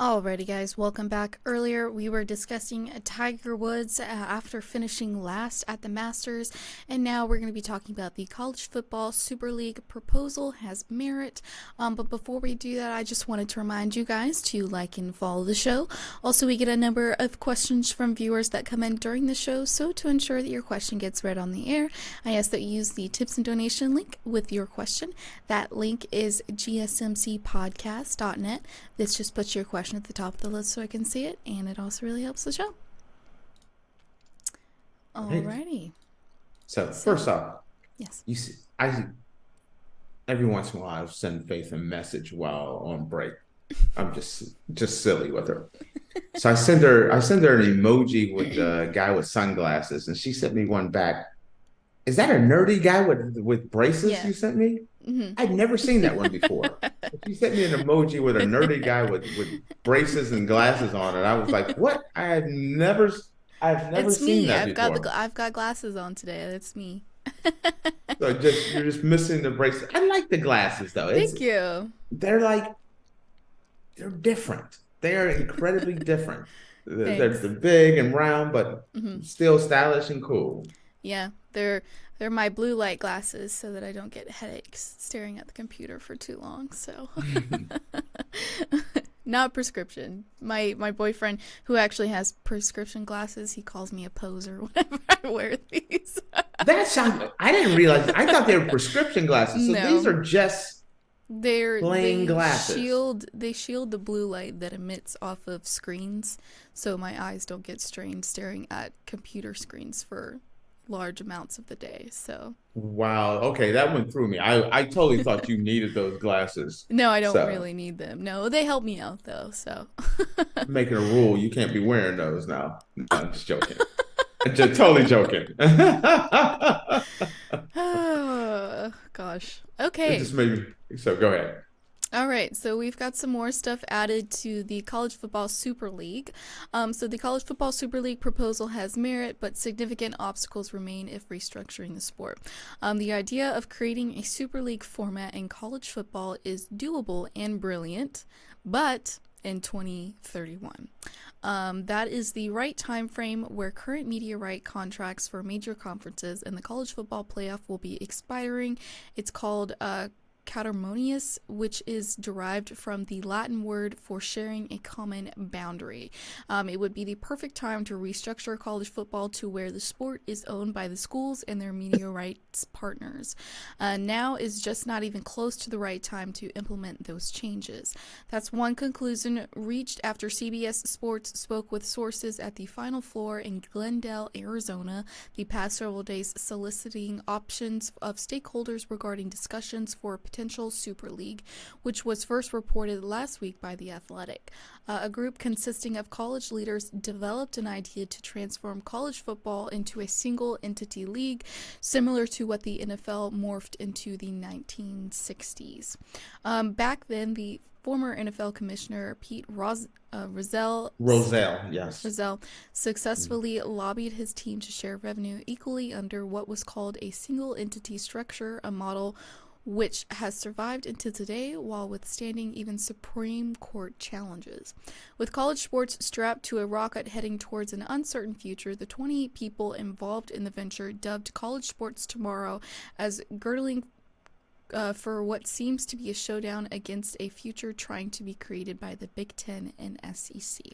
Alrighty, guys, welcome back. Earlier, we were discussing Tiger Woods after finishing last at the Masters, and now we're going to be talking about the College Football Super League proposal has merit. But before we do that, I just wanted to remind you guys to like and follow the show. Also, we get a number of questions from viewers that come in during the show, so to ensure that your question gets read on the air, I ask that you use the tips and donation link with your question. That link is GSMCPodcast.net. This just puts your question at the top of the list so I can see it, and it also really helps the show. Alrighty. So first off, yes, you see, I every once in a while I send Faith a message while on break. I'm just silly with her. So I send her an emoji with the guy with sunglasses, and she sent me one back. Is that a nerdy guy with braces yeah. you sent me? I'd never seen that one before. She sent me an emoji with a nerdy guy with braces and glasses on, and I was like, "What? I've never It's seen me. that before." I've got glasses on today. It's me. So you're just missing the braces. I like the glasses though. Thank you. They're like they're different. They are incredibly different. They're big and round, but still stylish and cool. Yeah, they're my blue light glasses so that I don't get headaches staring at the computer for too long. So not prescription. My boyfriend, who actually has prescription glasses, he calls me a poser whenever I wear these. That sounds. I didn't realize. I thought they were prescription glasses. So these are just plain glasses. They shield the blue light that emits off of screens, so my eyes don't get strained staring at computer screens for large amounts of the day. So Wow. Okay, that went through me. I totally thought you needed those glasses. no, I don't So really need them. No, they help me out though. So making a rule, you can't be wearing those now. No, I'm just joking. I'm just totally joking. oh, gosh. It Okay. just made me. So go ahead. All right, so we've got some more stuff added to the College Football Super League. So the College Football Super League proposal has merit, but significant obstacles remain if restructuring the sport. The idea of creating a Super League format in college football is doable and brilliant, but in 2031. That is the right time frame where current media right contracts for major conferences and the college football playoff will be expiring. It's called catermonious, which is derived from the Latin word for sharing a common boundary. It would be the perfect time to restructure college football to where the sport is owned by the schools and their media rights partners. Now is just not even close to the right time to implement those changes. That's one conclusion reached after CBS Sports spoke with sources at the Final Floor in Glendale, Arizona, the past several days soliciting options of stakeholders regarding discussions for potential Super League, which was first reported last week by The Athletic. A group consisting of college leaders developed an idea to transform college football into a single entity league, similar to what the NFL morphed into the 1960s. Back then, the former NFL commissioner Pete Rozelle successfully lobbied his team to share revenue equally under what was called a single entity structure, a model which has survived into today while withstanding even Supreme Court challenges. With college sports strapped to a rocket heading towards an uncertain future, the 20 people involved in the venture dubbed College Sports Tomorrow as girdling for what seems to be a showdown against a future trying to be created by the Big Ten and SEC.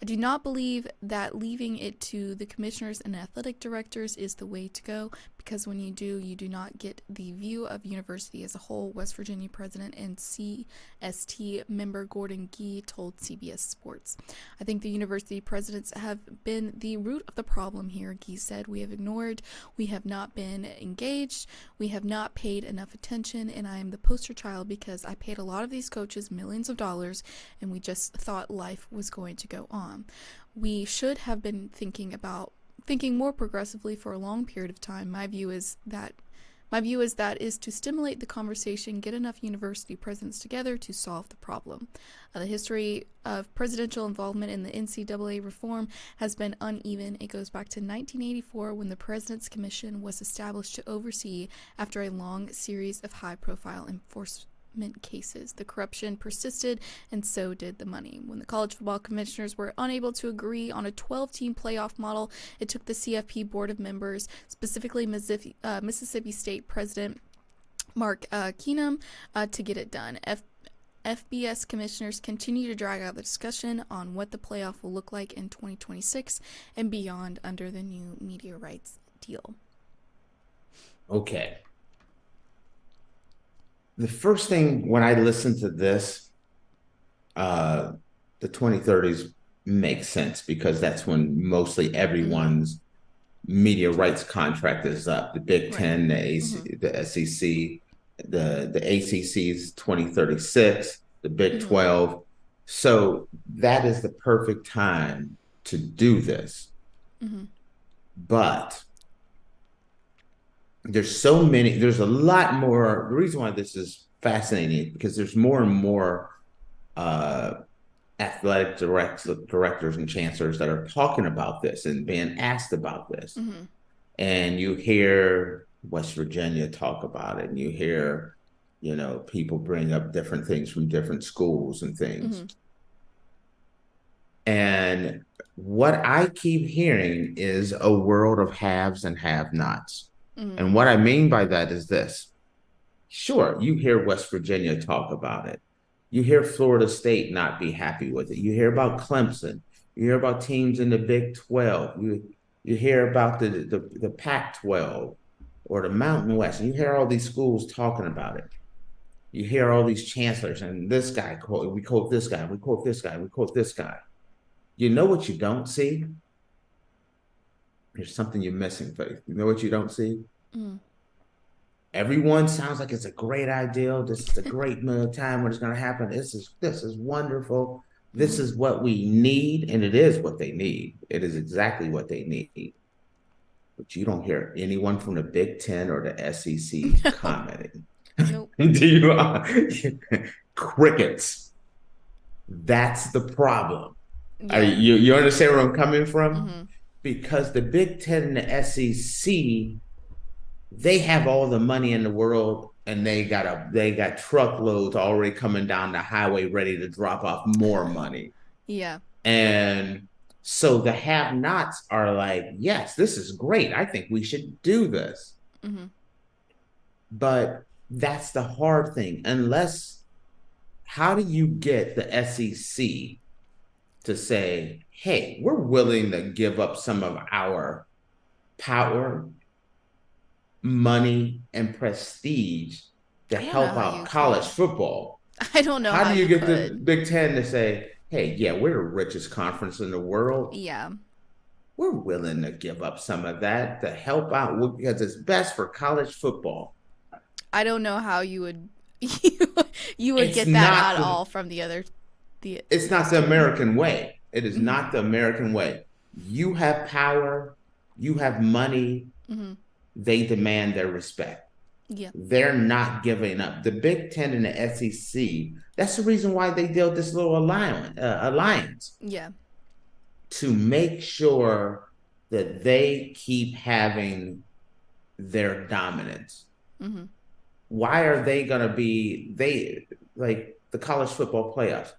I do not believe that leaving it to the commissioners and athletic directors is the way to go, because when you do not get the view of university as a whole, West Virginia president and CST member Gordon Gee told CBS Sports. I think the university presidents have been the root of the problem here, Gee said. We have ignored, we have not been engaged, we have not paid enough attention, and I am the poster child because I paid a lot of these coaches millions of dollars and we just thought life was going to go on. We should have been thinking more progressively for a long period of time. My view is that is to stimulate the conversation, get enough university presidents together to solve the problem. The history of presidential involvement in the NCAA reform has been uneven. It goes back to 1984 when the President's Commission was established to oversee after a long series of high-profile cases. The corruption persisted, and so did the money. When the college football commissioners were unable to agree on a 12-team playoff model, it took the CFP board of members, specifically Mississippi State President Mark Keenum, to get it done. FBS commissioners continue to drag out the discussion on what the playoff will look like in 2026 and beyond under the new media rights deal. Okay. The first thing when I listen to this, the 2030s makes sense because that's when mostly everyone's media rights contract is up. The Big Ten, the SEC, the ACC's 2036, the Big 12. So that is the perfect time to do this. But there's a lot more. The reason why this is fascinating is because there's more and more athletic directors and chancellors that are talking about this and being asked about this. And you hear West Virginia talk about it, and you hear, people bring up different things from different schools and things. And what I keep hearing is a world of haves and have-nots. And what I mean by that is this. Sure, you hear West Virginia talk about it. You hear Florida State not be happy with it. You hear about Clemson. You hear about teams in the Big 12. You hear about the Pac-12 or the Mountain West. And you hear all these schools talking about it. You hear all these chancellors and this guy, we quote this guy, we quote this guy, we quote this guy. You know what you don't see? There's something you're missing, Faith. You know what you don't see? Everyone sounds like it's a great idea. This is a great time when it's going to happen. This is wonderful. This is what we need, and it is what they need. It is exactly what they need. But you don't hear anyone from the Big Ten or the SEC commenting. Nope. Do you? Crickets. That's the problem. Yeah. You understand where I'm coming from? Because the Big Ten and the SEC, they have all the money in the world, and they got truckloads already coming down the highway ready to drop off more money. Yeah. And so the have-nots are like, yes, this is great. I think we should do this. But that's the hard thing. How do you get the SEC to say, hey, we're willing to give up some of our power, money, and prestige to help out college football? I don't know how do you get the Big Ten to say, hey, yeah, we're the richest conference in the world. Yeah. We're willing to give up some of that to help out because it's best for college football. I don't know how you would get that at all from the other. It's not the American way. It is not the American way. You have power, you have money, they demand their respect. Yeah. They're not giving up. The Big Ten and the SEC, that's the reason why they built this little alliance. Yeah. To make sure that they keep having their dominance. Why are they going to be, like the college football playoffs?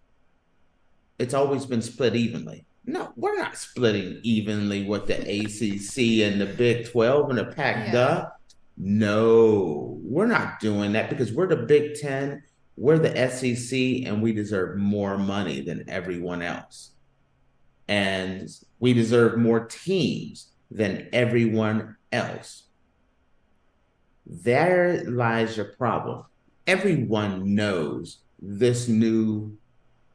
It's always been split evenly. No, we're not splitting evenly with the ACC and the Big 12 and the Pac-12. No, we're not doing that because we're the Big 10, we're the SEC, and we deserve more money than everyone else. And we deserve more teams than everyone else. There lies your problem. Everyone knows this new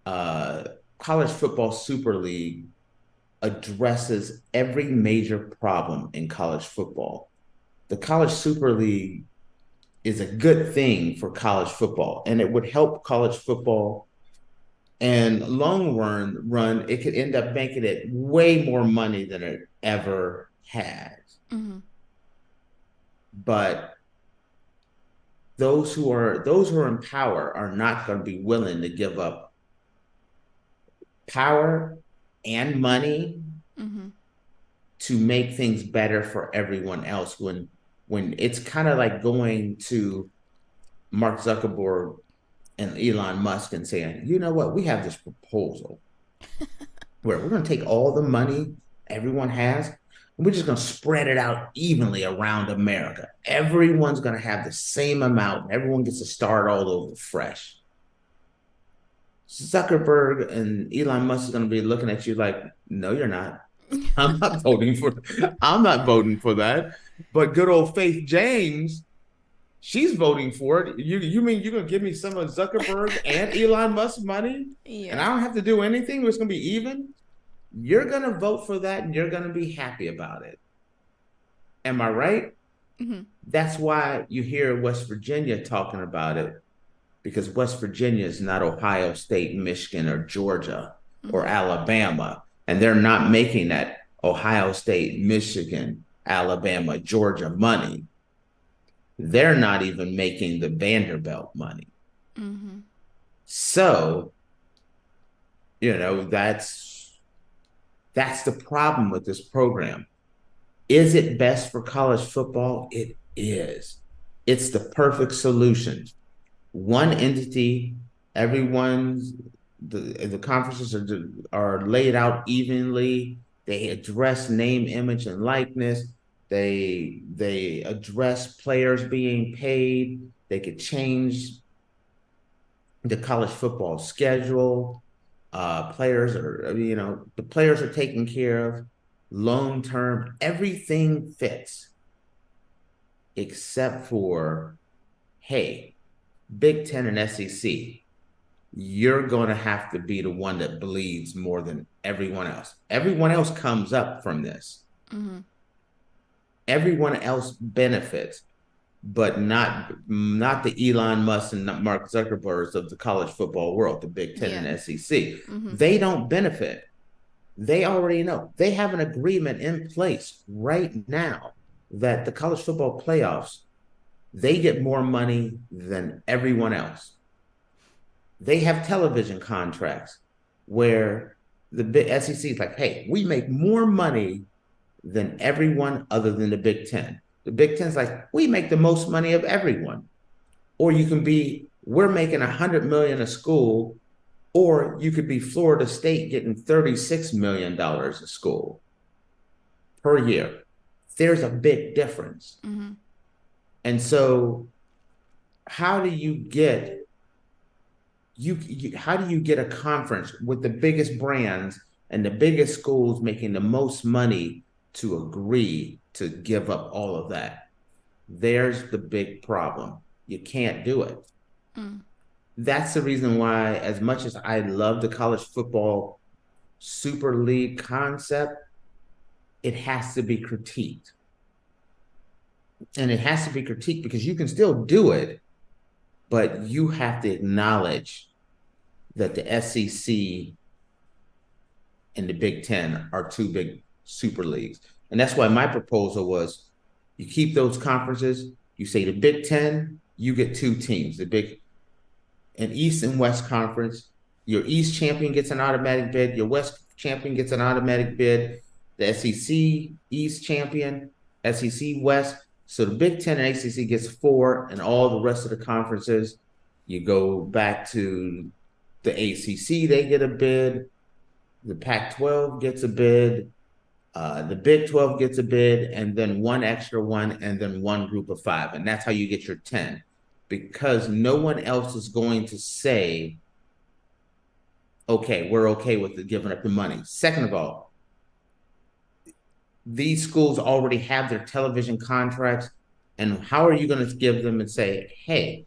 college football super league addresses every major problem in college football. The college super league is a good thing for college football, and it would help college football. And long run, it could end up making it way more money than it ever has. But those who are in power are not going to be willing to give up power and money to make things better for everyone else. When it's kind of like going to Mark Zuckerberg and Elon Musk and saying, you know what, we have this proposal where we're going to take all the money everyone has, and we're just going to spread it out evenly around America. Everyone's going to have the same amount. Everyone gets to start all over fresh. Zuckerberg and Elon Musk is going to be looking at you like, no, you're not. I'm not voting for. I'm not voting for that. But good old Faith James, she's voting for it. You mean you're gonna give me some of Zuckerberg and Elon Musk money, and Yeah. I don't have to do anything? It's gonna be even. You're gonna vote for that, and you're gonna be happy about it. Am I right? Hmm. That's why you hear West Virginia talking about it, because West Virginia is not Ohio State, Michigan, or Georgia or Hmm. Alabama. And they're not making that Ohio State, Michigan, Alabama, Georgia money. They're not even making the Vanderbilt money. Hmm. So, that's the problem with this program. Is it best for college football? It is. It's the perfect solution. One entity, everyone's the conferences are laid out evenly. They address name, image, and likeness. They address players being paid. They could change the college football schedule. The players are taken care of long term. Everything fits except for, hey, Big Ten and SEC, you're going to have to be the one that bleeds more than everyone else. Everyone else comes up from this. Hmm. Everyone else benefits, but not the Elon Musk and not Mark Zuckerbergs of the college football world, the Big Ten Yeah. and SEC. Hmm. They don't benefit. They already know. They have an agreement in place right now that the college football playoffs, they get more money than everyone else. They have television contracts where the SEC is like, hey, we make more money than everyone other than the Big Ten. The Big Ten's like, we make the most money of everyone. Or you can be, we're making $100 million a school, or you could be Florida State getting $36 million a school per year. There's a big difference. Hmm. And so, how do you get how do you get a conference with the biggest brands and the biggest schools making the most money to agree to give up all of that? There's the big problem. You can't do it. Mm. That's the reason why, as much as I love the college football super league concept, it has to be critiqued. And it has to be critiqued because you can still do it, but you have to acknowledge that the SEC and the Big Ten are two big super leagues. And that's why my proposal was you keep those conferences. You say the Big Ten, you get two teams, the Big and East and West Conference. Your East champion gets an automatic bid. Your West champion gets an automatic bid. The SEC East champion, SEC West. So the Big Ten and ACC gets four, and all the rest of the conferences, you go back to the ACC, they get a bid. The Pac-12 gets a bid. The Big 12 gets a bid, and then one extra one, and then one group of five. And that's how you get your 10. Because no one else is going to say, okay, we're okay with giving up the money. Second of all, these schools already have their television contracts. And how are you going to give them and say, hey,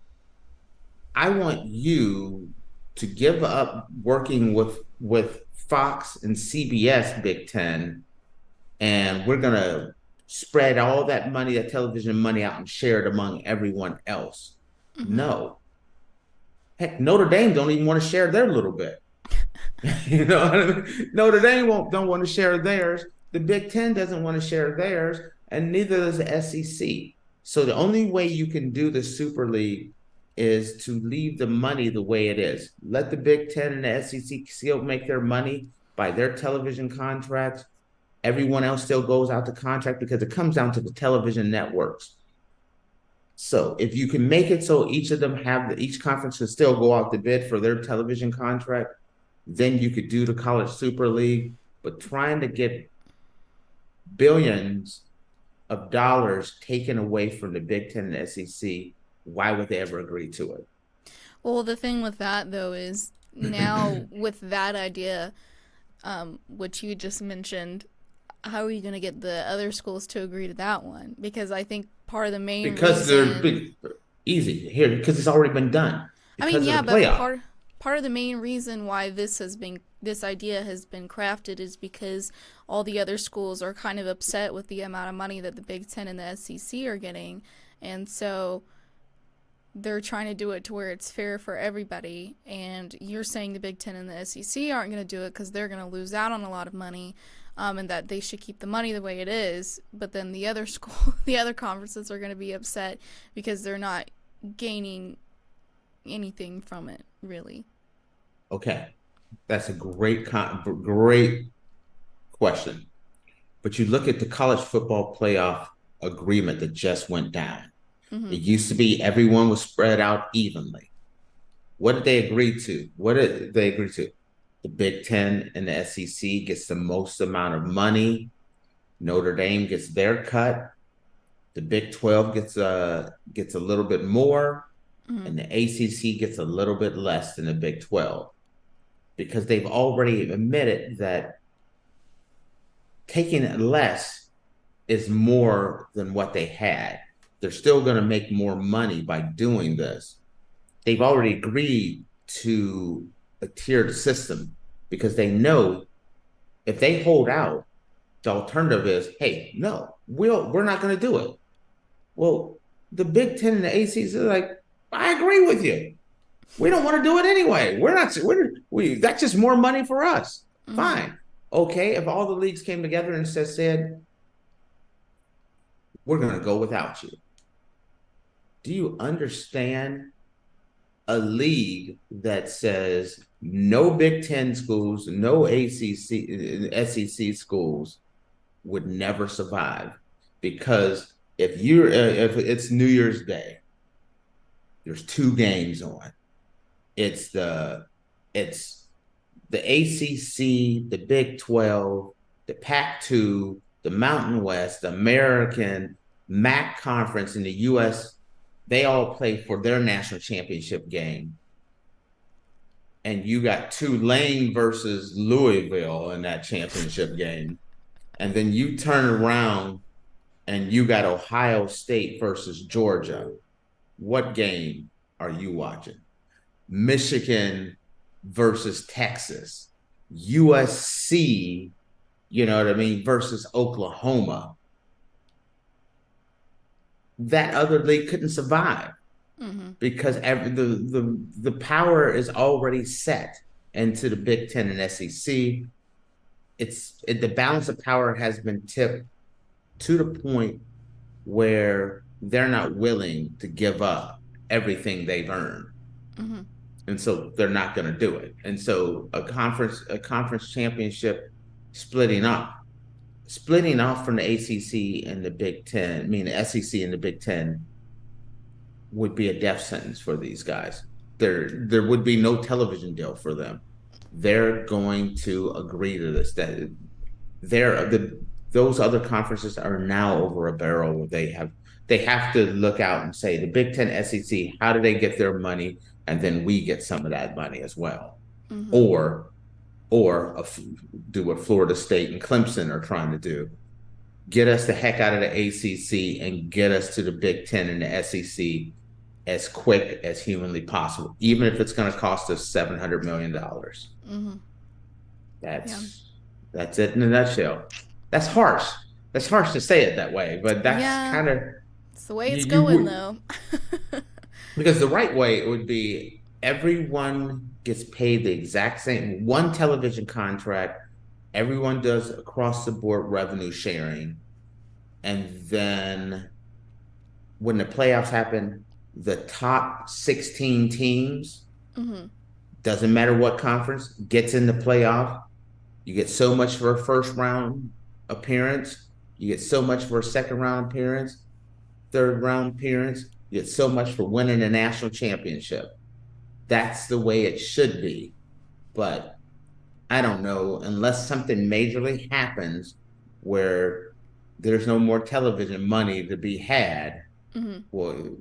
I want you to give up working with Fox and CBS Big Ten, and we're going to spread all that money, that television money out and share it among everyone else. Hmm. No. Heck, Notre Dame don't even want to share their little bit. You know what I mean? Notre Dame don't want to share theirs. The Big Ten doesn't want to share theirs, and neither does the SEC. So the only way you can do the Super League is to leave the money the way it is. Let the Big Ten and the SEC still make their money by their television contracts. Everyone else still goes out to contract because it comes down to the television networks. So if you can make it so each of them each conference can still go out to bid for their television contract, then you could do the college super league. But trying to get billions of dollars taken away from the Big Ten and the SEC, why would they ever agree to Well, the thing with that though is now it? with that idea, which you just mentioned, how are you going to get the other schools to agree to that one? Because I think part of the main Because they're reason, big, easy here, because it's already been done I mean, because of yeah, the but playoff. part of the main reason why this idea has been crafted is because all the other schools are kind of upset with the amount of money that the Big Ten and the SEC are getting, and so they're trying to do it to where it's fair for everybody. And you're saying the Big Ten and the SEC aren't going to do it because they're going to lose out on a lot of money, and that they should keep the money the way it is. But then the other the other conferences are going to be upset because they're not gaining anything from it, really. Okay, that's a great question. But you look at the college football playoff agreement that just went down. Mm-hmm. It used to be everyone was spread out evenly. What did they agree to? What did they agree to? The Big Ten and the SEC gets the most amount of money. Notre Dame gets their cut. The Big 12 gets a little bit more, Mm-hmm. and the ACC gets a little bit less than the Big 12 because they've already admitted that taking less is more than what they had. They're still going to make more money by doing this. They've already agreed to a tiered system because they know if they hold out, the alternative is, hey, no, we're not going to do it. Well, the Big Ten and the ACs are like, I agree with you. We don't want to do it anyway. We're not. That's just more money for us. Mm-hmm. Fine. Okay. If all the leagues came together and said, we're going to go without you. Do you understand a league that says no Big Ten schools, no ACC, SEC schools would never survive? Because if it's New Year's Day, there's two games on. It's the it's the ACC, the Big 12, the Pac-2, the Mountain West, the American, MAC conference in the US. They all play for their national championship game. And you got Tulane versus Louisville in that championship game. And then you turn around and you got Ohio State versus Georgia. What game are you watching? Michigan versus Texas, USC, you know what I mean, versus Oklahoma. That other league couldn't survive Mm-hmm. because the power is already set into the Big Ten and SEC. The balance of power has been tipped to the point where they're not willing to give up everything they've earned. Mm-hmm. And so they're not going to do it. And so a conference championship splitting up, splitting off from the ACC and the Big Ten, I mean the SEC and the Big Ten, would be a death sentence for these guys. There would be no television deal for them. They're going to agree to this. That those other conferences are now over a barrel where they have to look out and say the Big Ten, SEC, how do they get their money, and then we get some of that money as well, Mm-hmm. or do what Florida State and Clemson are trying to do: get us the heck out of the ACC and get us to the Big Ten and the SEC as quick as humanly possible, even if it's going to cost us $700 million. Mm-hmm. Yeah. That's it in a nutshell. That's harsh. That's harsh to say it that way, but that's Yeah. kind of It's the way you it's you going, would though. because the right way it would be everyone gets paid the exact same one television contract. Everyone does across the board revenue sharing, and then when the playoffs happen, the top 16 teams, Mm-hmm. doesn't matter what conference, gets in the playoff. You get so much for a first round appearance. You get so much for a second round appearance, third round appearance. You get so much for winning a national championship. That's the way it should be. But I don't know, unless something majorly happens where there's no more television money to be had, Mm-hmm. well,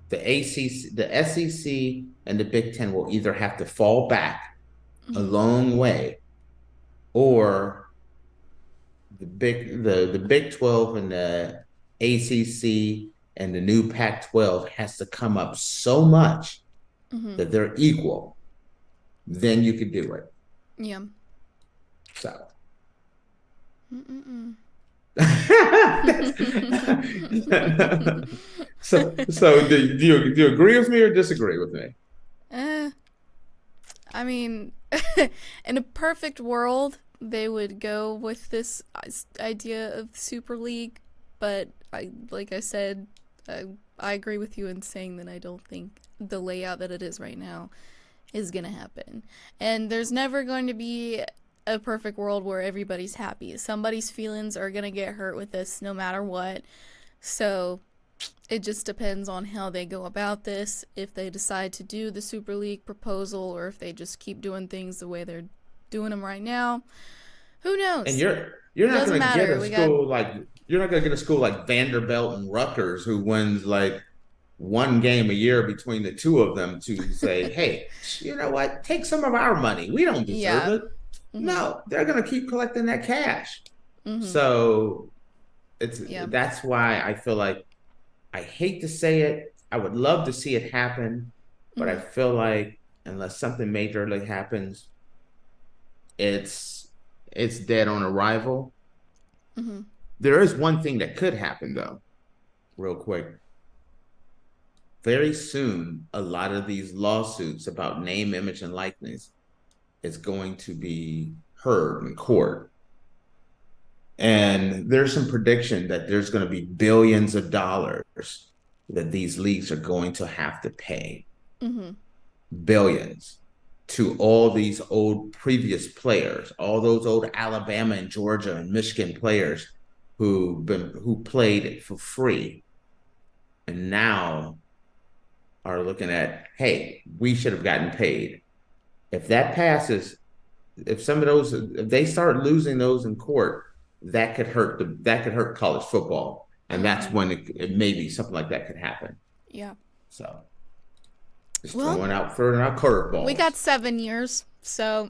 the ACC, the SEC, and the Big Ten will either have to fall back a Mm-hmm. long way, or the Big 12 and the ACC and the new Pac 12 has to come up so much Mm-hmm. that they're equal. Then you could do it. Yeah. So. Mm-mm-mm. So do you agree with me or disagree with me? Eh, I mean, in a perfect world, they would go with this idea of Super League, but like I said, I agree with you in saying that I don't think the layout that it is right now is gonna happen. And there's never going to be a perfect world where everybody's happy. Somebody's feelings are gonna get hurt with this no matter what. So it just depends on how they go about this, if they decide to do the Super League proposal or if they just keep doing things the way they're doing them right now. Who And knows? you're not Doesn't going to get matter. a We got school like you're not going to get a school like Vanderbilt and Rutgers who wins like one game a year between the two of them to say, "Hey, you know what? Take some of our money. We don't deserve yeah. it." Mhm. No, they're going to keep collecting that cash. Mhm. So Yeah. that's why I feel like I hate to say it. I would love to see it happen, but I Mhm. feel like unless something majorly happens, it's it's dead on arrival. Mhm. There is one thing that could happen though, real quick. Very soon, a lot of these lawsuits about name, image, and likeness is going to be heard in court. And there's some prediction that there's going to be billions of dollars that these leagues are going to have to pay. Mhm. Billions to all these old previous players, all those old Alabama and Georgia and Michigan players who played it for free and now are looking at, hey, we should have gotten paid. If that passes, if some of those, if they start losing those in court, that could hurt college football, and that's Mhm. when it maybe something like that could happen. Yeah. So just Well, throwing out we got curveballs. 7 years, so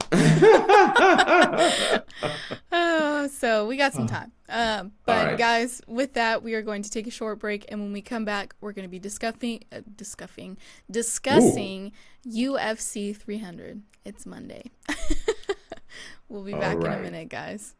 All so we got some time. But right. guys, with that, we are going to take a short break, and when we come back, we're going to be Ooh. discussing UFC 300. It's Monday. We'll be All back in a right. minute, guys.